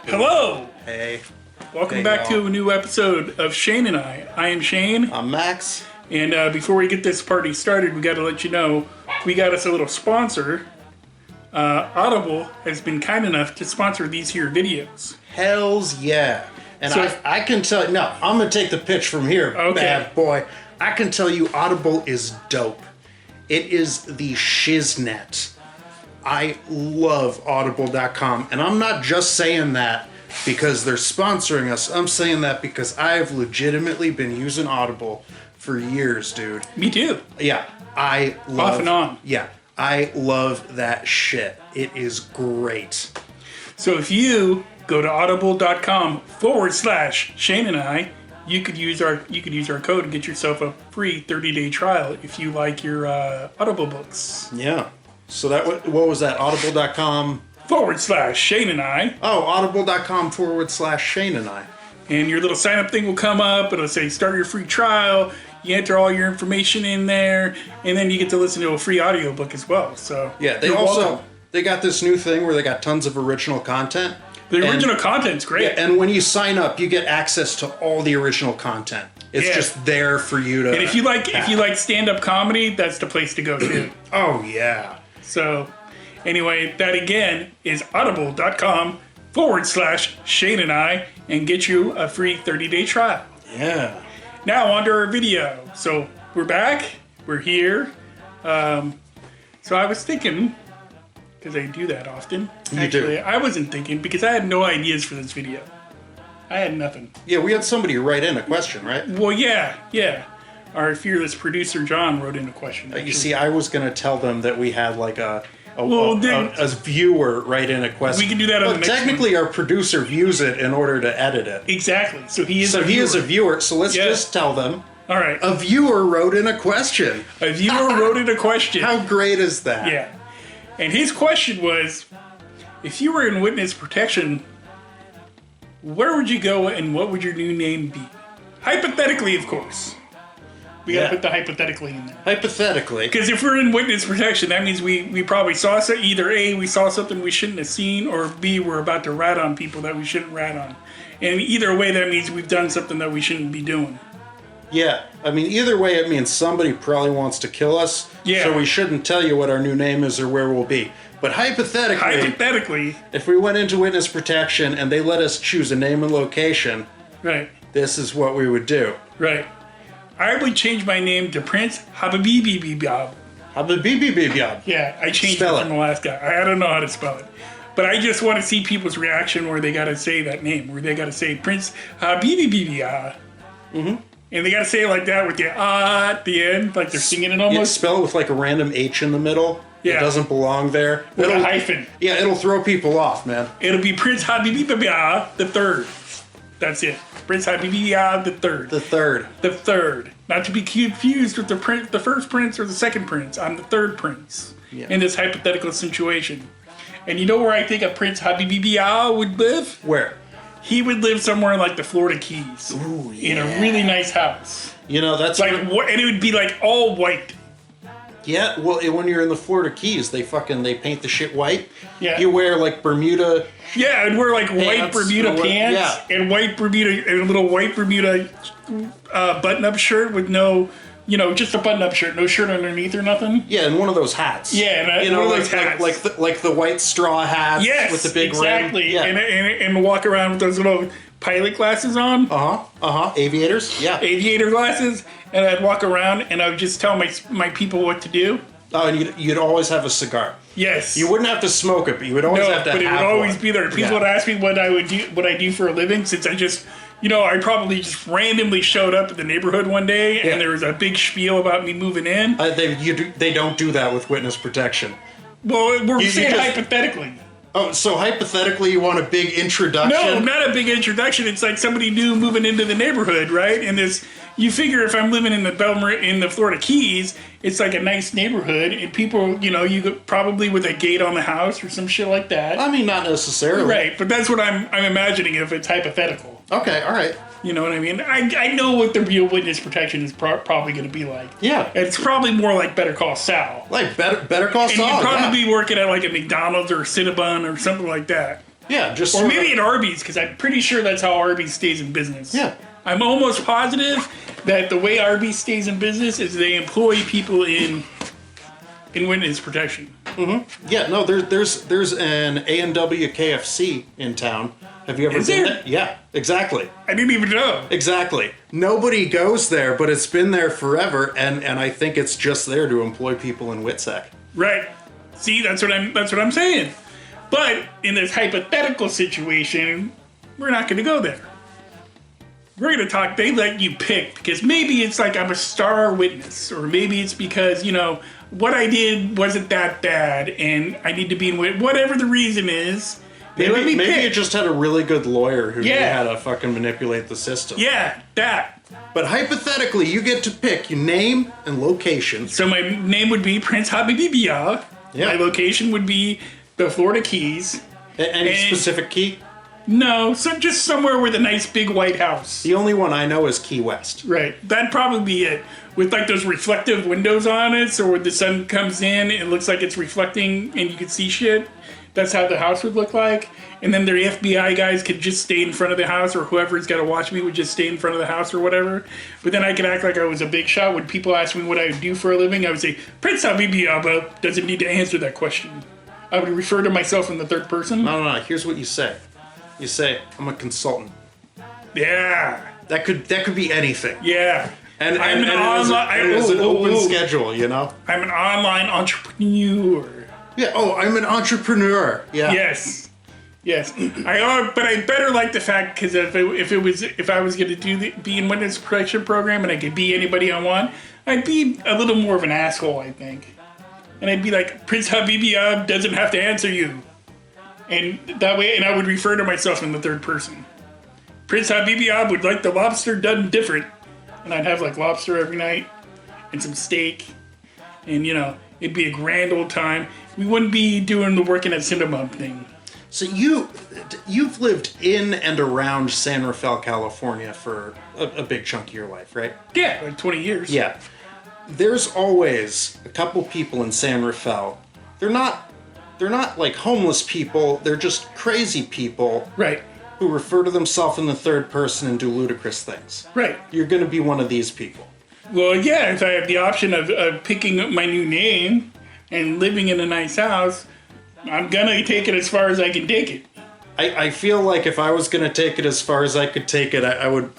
Hello! Hey. Welcome Hey, back y'all. to a new episode of Shayne and I. I am Shayne, I'm Max. and before we get this party started, we got to let you know we got us a little sponsor. Audible has been kind enough to sponsor these here videos. Hells yeah. And So- I can tell you, no, I'm going to take the pitch from here, Okay. bad boy. I can tell you Audible is dope. It is the shiznit. I love audible.com. And I'm not just saying that because they're sponsoring us. I'm saying that because I've legitimately been using Audible for years, dude. Me too. Yeah, I love... Off and on. Yeah, I love that shit. It is great. So if you go to audible.com/Shayne and I, you could use our code and get yourself a free 30-day trial if you like your Audible books. Yeah. So that what was that? Audible.com. /Shayne and I. Oh, audible.com/Shayne and I. And your little sign up thing will come up. It'll say start your free trial. You enter all your information in there, and then you get to listen to a free audiobook as well. So Yeah, they you're also welcome. they got this new thing where they got tons of original content. The original content's great. Yeah, and when you sign up, you get access to all the original content. It's Yeah. just there for you to. And if you like stand up comedy, that's the place to go too. Oh yeah. So anyway, that again is audible.com/Shayne and I, and get you a free 30-day trial. Yeah. Now on to our video. So we're back. We're here. So I was thinking, because I do that often. You do. I wasn't thinking because I had no ideas for this video. I had nothing. Yeah, we had somebody write in a question, right? Well, yeah. Our fearless producer John wrote in a question. You see, I was going to tell them that we had like a then- viewer write in a question. We can do that on the next technically, our producer views it in order to edit it. Exactly. So he is. So a he viewer. is a viewer. So let's Yeah. just tell them All right. a viewer wrote in a question. A viewer wrote in a question. How great is that? Yeah. And his question was, if you were in witness protection, where would you go and what would your new name be? Hypothetically, of course. We gotta Yeah. put the hypothetically in there. Hypothetically. Because if we're in witness protection, that means we probably saw either A, we saw something we shouldn't have seen, or B, we're about to rat on people that we shouldn't rat on. And either way, that means we've done something that we shouldn't be doing. Yeah. I mean, either way, it means somebody probably wants to kill us. Yeah. So we shouldn't tell you what our new name is or where we'll be. But Hypothetically, if we went into witness protection and they let us choose a name and location, right, this is what we would do. right. I would change my name to Princehabibi. Hypothetically. Yeah, I changed Spell it it. from the last guy. I don't know how to spell it. But I just want to see people's reaction where they got to say that name, where they got to say Princehabibi. And they got to say it like that with the at the end, like they're singing it You almost. spell it with like a random H in the middle. Yeah. It doesn't belong there. With a hyphen. Yeah, it'll throw people off, man. It'll be Princehabibi the third. That's it. Princehabibi the third. The third. The third. Not to be confused with the first prince or the second prince. I'm the third prince in this hypothetical situation. And you know where I think a Princehabibi would live? Where? He would live somewhere like the Florida Keys. Ooh, In a really nice house. You know, that's Like, and it would be like all white. yeah. Well, when you're in the Florida Keys, they paint the shit white. Yeah. You wear like Bermuda. Yeah, I'd wear like white Pants, Bermuda or what- pants yeah. and white Bermuda and a little white Bermuda button-up shirt with no, just a button-up shirt, no shirt underneath or nothing. Yeah, and one of those hats. Yeah, and one of those hats. like the white straw hats Yes, with the big exactly. rim. Yeah. And walk around with those little pilot glasses on, Aviators. Yeah. aviator glasses, and I'd walk around and I would just tell my people what to do. Oh, and you'd always have a cigar. Yes. You wouldn't have to smoke it, but you would always have to but it have would always one. be there. People would ask me what I do for a living, since I just, I probably just randomly showed up at the neighborhood one day and there was a big spiel about me moving in. They don't do that with witness protection. Well, we're You saying just- hypothetically. Oh, so hypothetically, you want a big introduction? No, not a big introduction. It's like somebody new moving into the neighborhood, right? And you figure if I'm living in the Florida Keys, it's like a nice neighborhood, and people, you could probably with a gate on the house or some shit like that. I mean, not necessarily. Right, but that's what I'm imagining if it's hypothetical. Okay, all right. You know what I mean? I know what the real witness protection is probably going to be like. Yeah. It's probably more like Better Call Saul. Like Better Call Saul. And you'd probably be working at like a McDonald's or a Cinnabon or something like that. Yeah, just or maybe at Arby's, because I'm pretty sure that's how Arby's stays in business. Yeah. I'm almost positive that the way Arby's stays in business is they employ people in witness protection. Mm-hmm. Yeah, no, there's an A&W KFC in town. Have you ever been there? Yeah, exactly. I didn't even know. Exactly. Nobody goes there, but it's been there forever, and I think it's just there to employ people in WITSEC. Right. See, that's what I'm saying. But in this hypothetical situation, we're not going to go there. We're going to talk, they let you pick, because maybe it's like I'm a star witness, or maybe it's because, you know, what I did wasn't that bad, and I need to be in whatever the reason is. Maybe you just had a really good lawyer who knew how to fucking manipulate the system. Yeah, that. But hypothetically, you get to pick your name and location. So my name would be Princehabibi. Yeah. My location would be the Florida Keys. Any specific key? No, so just somewhere with a nice big white house. The only one I know is Key West. Right. That'd probably be it. With like those reflective windows on it, so when the sun comes in, it looks like it's reflecting and you can see shit. That's how the house would look like. And then their FBI guys could just stay in front of the house, or whoever's got to watch me would just stay in front of the house or whatever. But then I could act like I was a big shot. When people ask me what I would do for a living, I would say, Princehabibi doesn't need to answer that question. I would refer to myself in the third person. No. Here's what you say. You say, I'm a consultant. Yeah. That could be anything. Yeah. And it's an open schedule, you know? I'm an online entrepreneur. Yeah. Oh, I'm an entrepreneur. Yeah. Yes. But I better like the fact, because if I was going to be in witness protection program and I could be anybody I want, I'd be a little more of an asshole, I think. And I'd be like, Princehabibi doesn't have to answer you. And that way, and I would refer to myself in the third person. Princehabibi would like the lobster done different. And I'd have like lobster every night and some steak. And, you know, it'd be a grand old time. We wouldn't be doing the working at Cinnabon thing. So you've lived in and around San Rafael, California for a big chunk of your life, right? Yeah, like 20 years. Yeah. There's always a couple people in San Rafael. They're not like homeless people. They're just crazy people. Right. Who refer to themselves in the third person and do ludicrous things. Right. You're going to be one of these people. Well, yeah, if I have the option of picking up my new name and living in a nice house, I'm going to take it as far as I can take it. I feel like if I was going to take it as far as I could take it, I would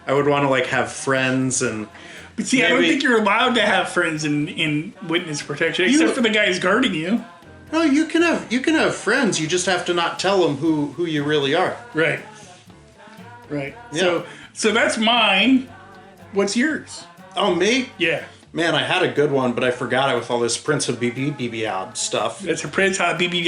want to like have friends and... But see, I don't think you're allowed to have friends in witness protection, except for the guys guarding you. No, you can have friends. You just have to not tell them who you really are. Right. Yeah. So that's mine. What's yours? Oh, me? Yeah. Man, I had a good one, but I forgot it with all this Princehabibi stuff. That's a Princehabibi.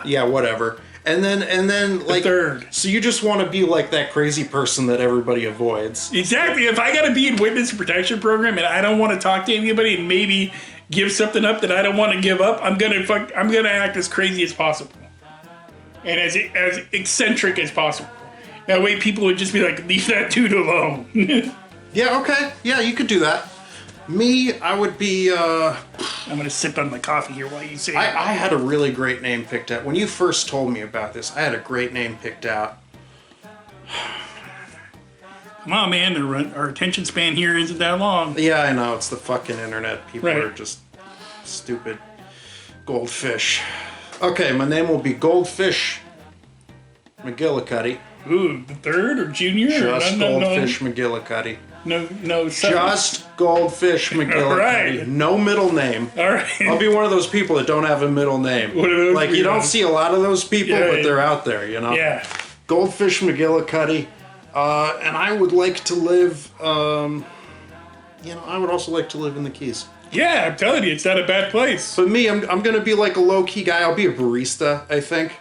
Yeah, whatever. And then like third. So you just want to be like that crazy person that everybody avoids. Exactly. If I got to be in witness protection program and I don't want to talk to anybody and maybe give something up that I don't want to give up, I'm gonna act as crazy as possible and as eccentric as possible. That way, people would just be like, "Leave that dude alone." Yeah. Okay. Yeah, you could do that. Me, I would be. I'm gonna sip on my coffee here while you say. I had a really great name picked out when you first told me about this. I had a great name picked out. Come on, man. Our attention span here isn't that long. Yeah, I know. It's the fucking internet. People are just stupid. Goldfish. Okay, my name will be Goldfish McGillicuddy. Ooh, the third or junior? Just Goldfish McGillicuddy. No. Just Goldfish McGillicuddy. All right. No middle name. All right. I'll be one of those people that don't have a middle name. What are those like, you don't see a lot of those people, but they're out there, you know? Yeah. Goldfish McGillicuddy. And I would like to live, I would also like to live in the Keys. Yeah, I'm telling you, it's not a bad place. But me, I'm going to be like a low-key guy. I'll be a barista, I think.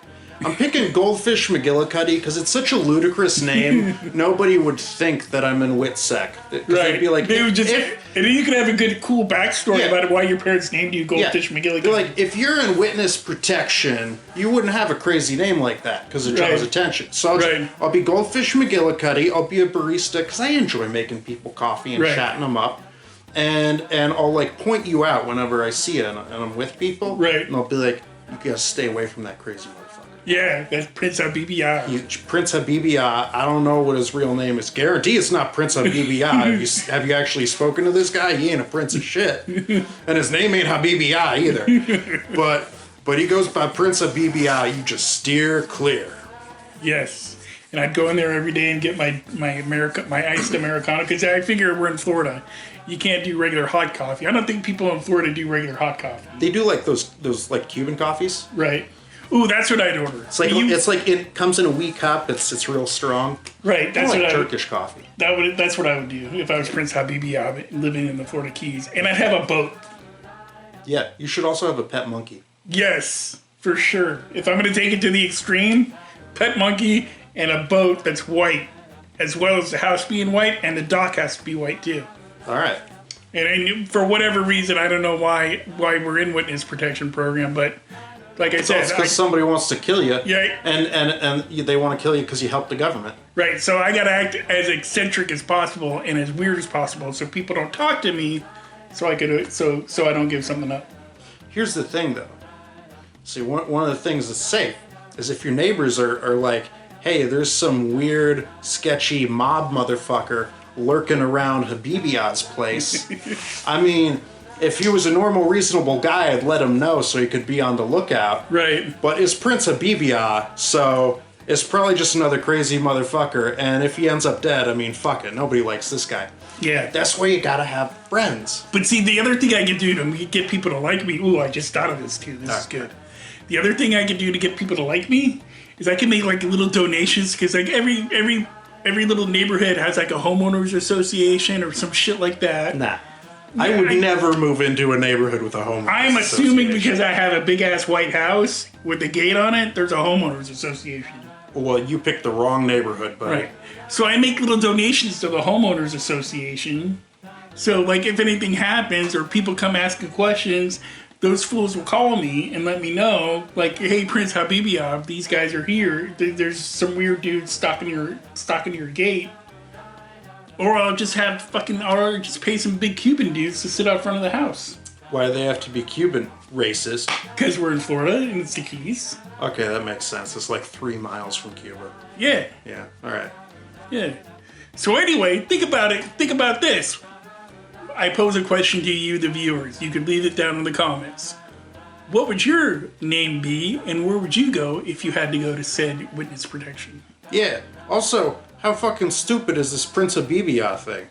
I'm picking Goldfish McGillicuddy because it's such a ludicrous name. Nobody would think that I'm in WITSEC. Right. They'd be like, they would just, and then you could have a good, cool backstory about why your parents named you Goldfish McGillicuddy. They're like, if you're in witness protection, you wouldn't have a crazy name like that because it draws attention. So I'll be Goldfish McGillicuddy. I'll be a barista because I enjoy making people coffee and chatting them up. And I'll like point you out whenever I see you and I'm with people. Right. And I'll be like, you gotta stay away from that crazy motherfucker. Yeah, that's Princehabibi. Princehabibi, I don't know what his real name is. Guarantee it's not Princehabibi. Have you actually spoken to this guy? He ain't a prince of shit. And his name ain't Habibi either. But he goes by Princehabibi. You just steer clear. Yes. And I'd go in there every day and get my iced Americano because I figure we're in Florida. You can't do regular hot coffee. I don't think people in Florida do regular hot coffee. They do like those like Cuban coffees. Right. Ooh, that's what I'd order. It's like it comes in a wee cup. It's real strong. Right. That's like what Turkish coffee. That's what I would do if I was Princehabibi living in the Florida Keys, and I'd have a boat. Yeah, you should also have a pet monkey. Yes, for sure. If I'm going to take it to the extreme, pet monkey and a boat that's white, as well as the house being white, and the dock has to be white too. All right. And for whatever reason, I don't know why we're in witness protection program, but like I said, it's because somebody wants to kill you. Yeah. And they want to kill you because you helped the government. Right. So I got to act as eccentric as possible and as weird as possible, so people don't talk to me, so I don't give something up. Here's the thing, though. See, one of the things that's safe is if your neighbors are like, hey, there's some weird, sketchy mob motherfucker lurking around Habibi's place. I mean, if he was a normal, reasonable guy, I'd let him know so he could be on the lookout. Right. But it's Princehabibi, so it's probably just another crazy motherfucker. And if he ends up dead, I mean, fuck it. Nobody likes this guy. Yeah. That's why you gotta have friends. But see, the other thing I can do to get people to like me, ooh, I just thought of this too. This is good. The other thing I can do to get people to like me is I can make like little donations, because like every little neighborhood has like a homeowners association or some shit like that. Nah. I would never move into a neighborhood with a homeowners I'm assuming because I have a big ass white house with a gate on it, there's a homeowners association. Well, you picked the wrong neighborhood, buddy. Right. So I make little donations to the homeowners association. So like if anything happens or people come asking questions, those fools will call me and let me know, like, hey, Princehabibi, these guys are here. There's some weird dudes stalking your gate. Or I'll just just pay some big Cuban dudes to sit out front of the house. Why do they have to be Cuban? Racist. Because we're in Florida and it's the Keys. Okay, that makes sense. It's like 3 miles from Cuba. Yeah. Yeah, alright. Yeah. So anyway, think about it. Think about this. I pose a question to you, the viewers. You can leave it down in the comments. What would your name be, and where would you go if you had to go to said witness protection? Yeah. Also, how fucking stupid is this Princehabibi thing?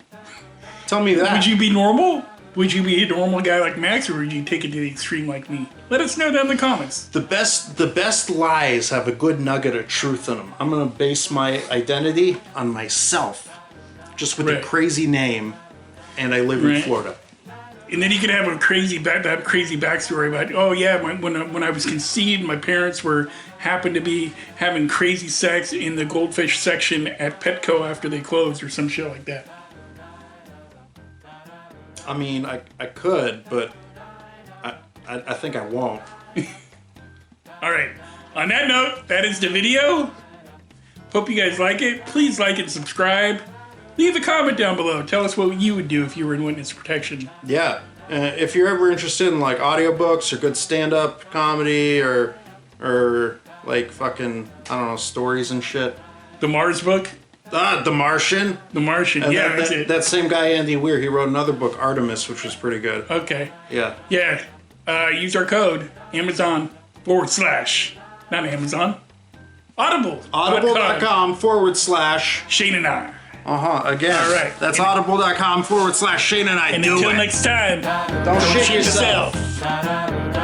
Tell me that. Would you be normal? Would you be a normal guy like Max, or would you take it to the extreme like me? Let us know down in the comments. The best lies have a good nugget of truth in them. I'm gonna base my identity on myself, just with a crazy name, and I live in Florida. And then you could have a crazy backstory about, oh yeah, when I was conceived, my parents happened to be having crazy sex in the goldfish section at Petco after they closed, or some shit like that. I mean, I could, but I think I won't. All right. On that note, that is the video. Hope you guys like it. Please like and subscribe. Leave a comment down below. Tell us what you would do if you were in witness protection. Yeah. If you're ever interested in like audiobooks or good stand-up comedy or like fucking, I don't know, stories and shit. The Mars book? The Martian. The Martian, And yeah, that's it. That same guy, Andy Weir, he wrote another book, Artemis, which was pretty good. Okay. Yeah. Yeah. Use our code, Amazon / not Amazon, Audible. Audible.com / Shayne and I. Again. All right. That's audible.com / Shayne and I. And do until it. next time, Don't shit yourself. yourself.